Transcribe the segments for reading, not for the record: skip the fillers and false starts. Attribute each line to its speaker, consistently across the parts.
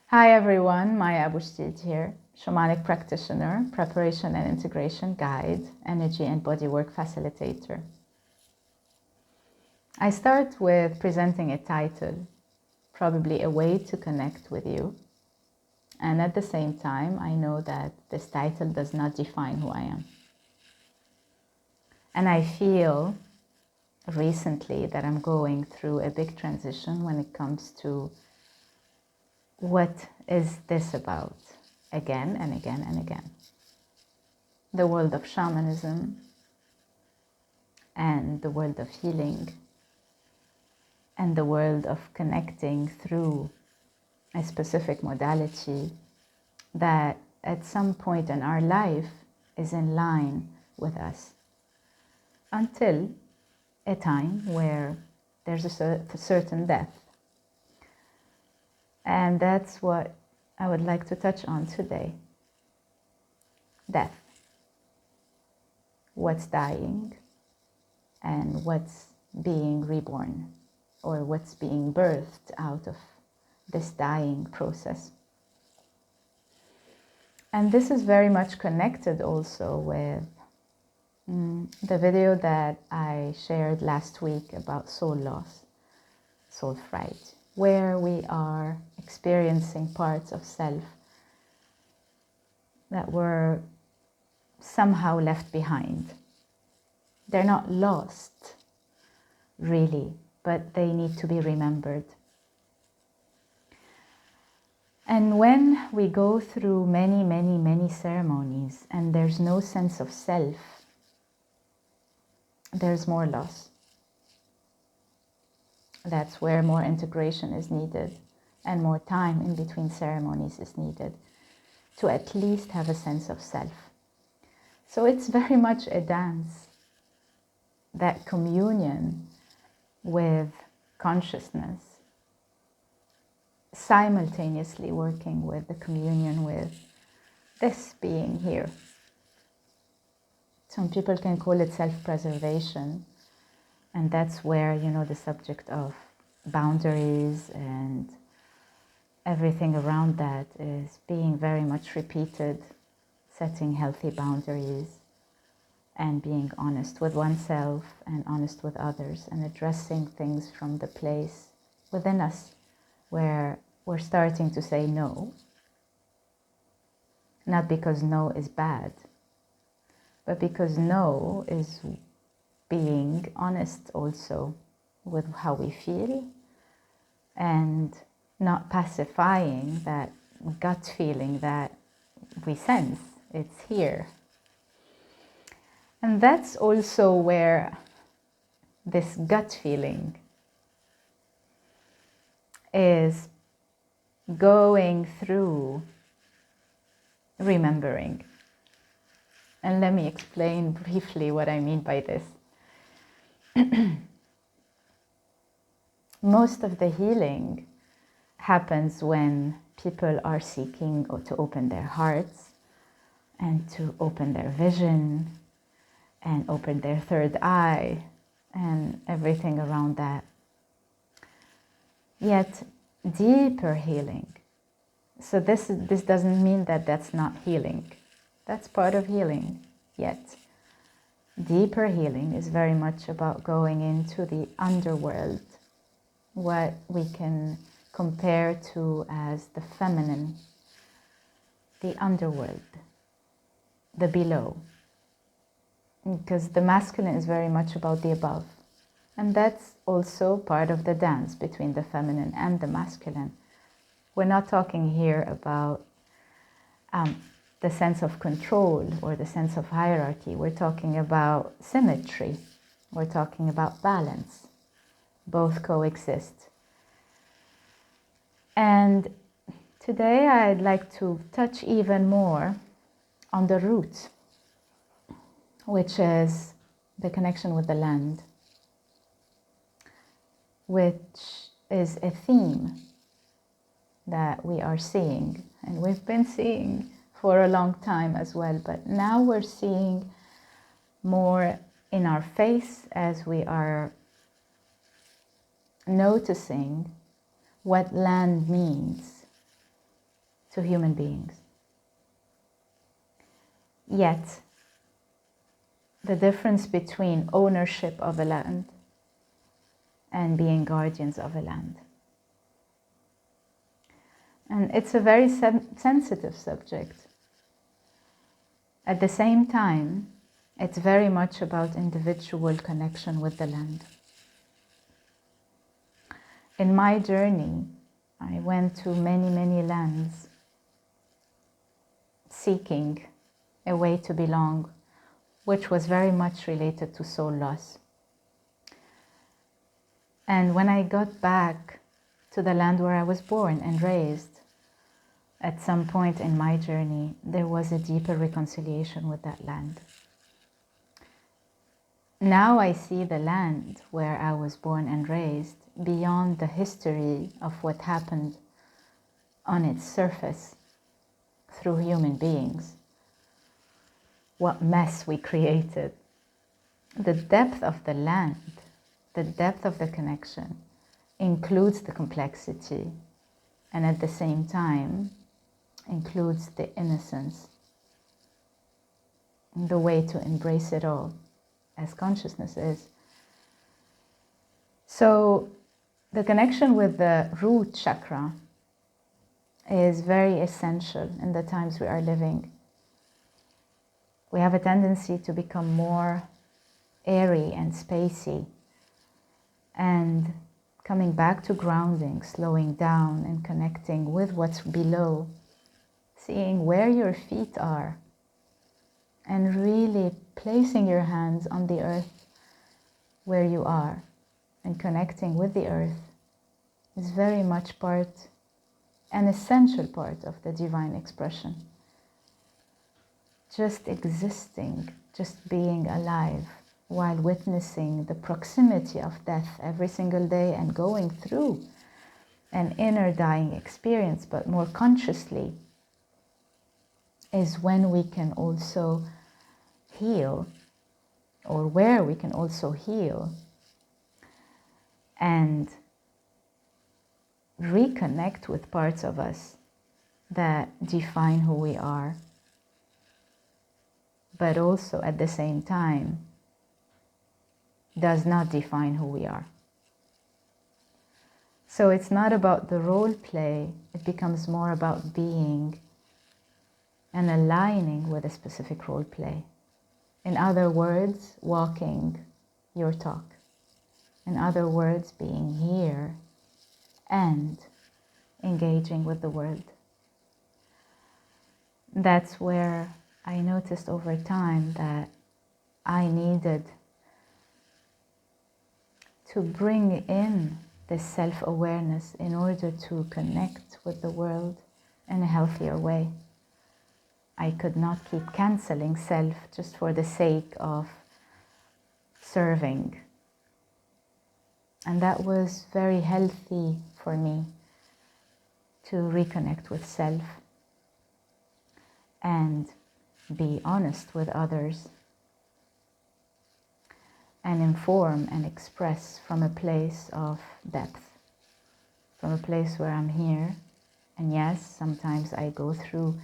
Speaker 1: Hi everyone, Maya Abushtid here, shamanic practitioner, preparation and integration guide, energy and bodywork facilitator. I start with presenting a title, probably a way to connect with you. And at the same time, I know that this title does not define who I am. And I feel recently that I'm going through a big transition when it comes to what is this about again and again and again. The world of shamanism and the world of healing and the world of connecting through a specific modality that at some point in our life is in line with us until a time where there's a certain death. And that's what I would like to touch on today. Death. What's dying and what's being reborn, or what's being birthed out of this dying process. And this is very much connected also with the video that I shared last week about soul loss, soul fright, where we are experiencing parts of self that were somehow left behind. They're not lost, really, but they need to be remembered. And when we go through many ceremonies and there's no sense of self, there's more loss. That's where more integration is needed and more time in between ceremonies is needed to at least have a sense of self. So it's very much a dance, that communion with consciousness, simultaneously working with the communion with this being here. Some people can call it self-preservation, and that's where, the subject of boundaries and everything around that is being very much repeated, setting healthy boundaries and being honest with oneself and honest with others and addressing things from the place within us where we're starting to say no. Not because no is bad, but because no is being honest also with how we feel and not pacifying that gut feeling that we sense. It's here. And that's also where this gut feeling is going through remembering. And let me explain briefly what I mean by this. Most of the healing happens when people are seeking to open their hearts and to open their vision and open their third eye and everything around that. Yet deeper healing. So this doesn't mean that that's not healing. That's part of healing. Yet deeper healing is very much about going into the underworld, what we can compare to as the feminine, the underworld, the below. Because the masculine is very much about the above. And that's also part of the dance between the feminine and the masculine. We're not talking here about the sense of control or the sense of hierarchy. We're talking about symmetry. We're talking about balance. Both coexist. And today I'd like to touch even more on the root, which is the connection with the land, which is a theme that we are seeing, and we've been seeing for a long time as well, but now we're seeing more in our face as we are noticing what land means to human beings. Yet, the difference between ownership of a land and being guardians of a land. And it's a very sensitive subject. At the same time, it's very much about individual connection with the land. In my journey, I went to many, many lands seeking a way to belong, which was very much related to soul loss. And when I got back to the land where I was born and raised, at some point in my journey, there was a deeper reconciliation with that land. Now I see the land where I was born and raised beyond the history of what happened on its surface through human beings. What mess we created. The depth of the land, the depth of the connection includes the complexity, and at the same time includes the innocence, the way to embrace it all, as consciousness is. So the connection with the root chakra is very essential in the times we are living. We have a tendency to become more airy and spacey, and coming back to grounding, slowing down and connecting with what's below, seeing where your feet are, and really placing your hands on the earth where you are and connecting with the earth is very much an essential part of the divine expression. Just existing, just being alive while witnessing the proximity of death every single day and going through an inner dying experience, but more consciously, is when we can also heal, or where we can also heal and reconnect with parts of us that define who we are, but also at the same time does not define who we are. So it's not about the role play, it becomes more about being and aligning with a specific role play. In other words, walking your talk. In other words, being here and engaging with the world. That's where I noticed over time that I needed to bring in this self-awareness in order to connect with the world in a healthier way. I could not keep canceling self just for the sake of serving. And that was very healthy for me, to reconnect with self and be honest with others and inform and express from a place of depth, from a place where I'm here. And yes, sometimes I go through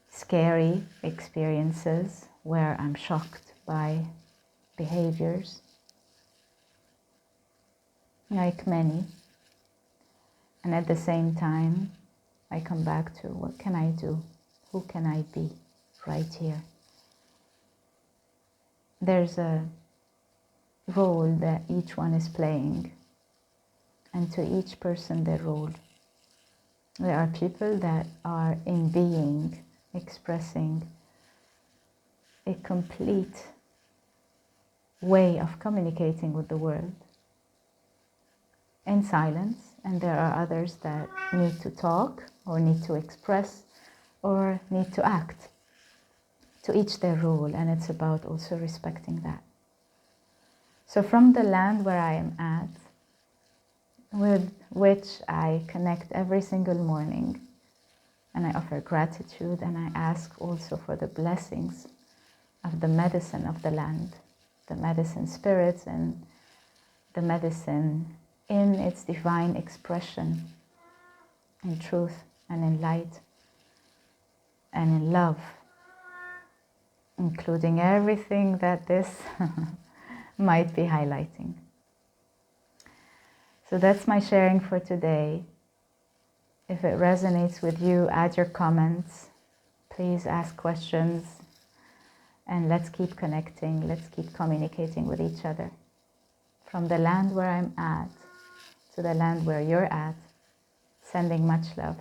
Speaker 1: scary experiences where I'm shocked by behaviors, like many. And at the same time, I come back to what can I do? Who can I be right here? There's a role that each one is playing, and to each person their role. There are people that are in being, expressing a complete way of communicating with the world in silence, and there are others that need to talk or need to express or need to act. To each their role, and it's about also respecting that. So from the land where I am at, with which I connect every single morning, and I offer gratitude, and I ask also for the blessings of the medicine of the land, the medicine spirits and the medicine in its divine expression, in truth and in light, and in love, including everything that this might be highlighting. So that's my sharing for today. If it resonates with you, add your comments. Please ask questions. And let's keep connecting. Let's keep communicating with each other. From the land where I'm at to the land where you're at, sending much love.